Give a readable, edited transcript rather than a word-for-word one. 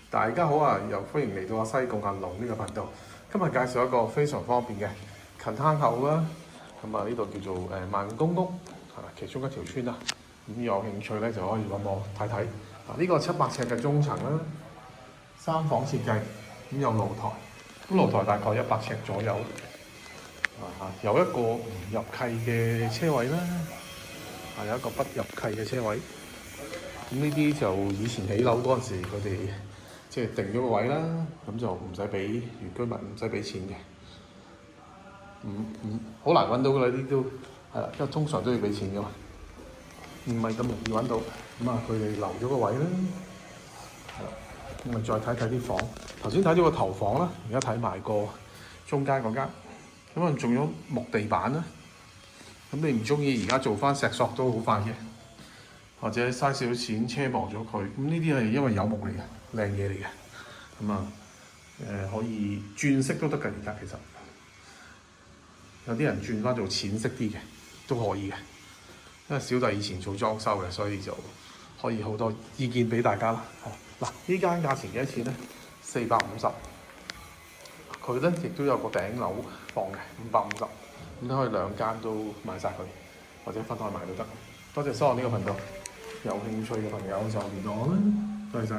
大家好啊！又歡迎嚟到阿西貢行龍呢個頻道。今日介紹一個非常方便嘅近坑口啦。咁啊，呢度叫做萬公屋其中一條村啦。咁有興趣咧就可以揾我睇睇。呢個700尺嘅中層啦，3房設計，咁有露台，咁露台大概100尺左右。有一個唔入契嘅車位啦，有一個不入契嘅車位。咁呢啲就以前起樓嗰陣時，佢哋即係定咗個位啦，咁就唔使俾原居民唔使俾錢嘅。好難揾到㗎啦，呢啲都係啦，因為通常都要俾錢㗎嘛，唔係咁容易揾到。咁啊，佢哋留咗個位啦，係啦。咁啊，再睇睇啲房。頭先睇咗個頭房啦，而家睇埋個中間嗰間。咁啊，仲有木地板啦。咁你唔中意而家做翻石塑都好快嘅，或者嘥少少錢車磨咗佢。咁呢啲係因為有木嚟嘅，靚嘢嚟嘅。咁啊，可以轉色都得㗎，而家其實有啲人轉翻做淺色啲嘅都可以嘅。因為小弟以前做裝修嘅，所以就可以好多意見俾大家啦。嗱，呢間價錢幾多錢咧？450。佢咧亦都有個頂樓房嘅550，咁你可以兩間都買晒佢，或者分開買都得。多謝收看呢個頻道，有興趣嘅朋友就聯絡我啦，多謝晒。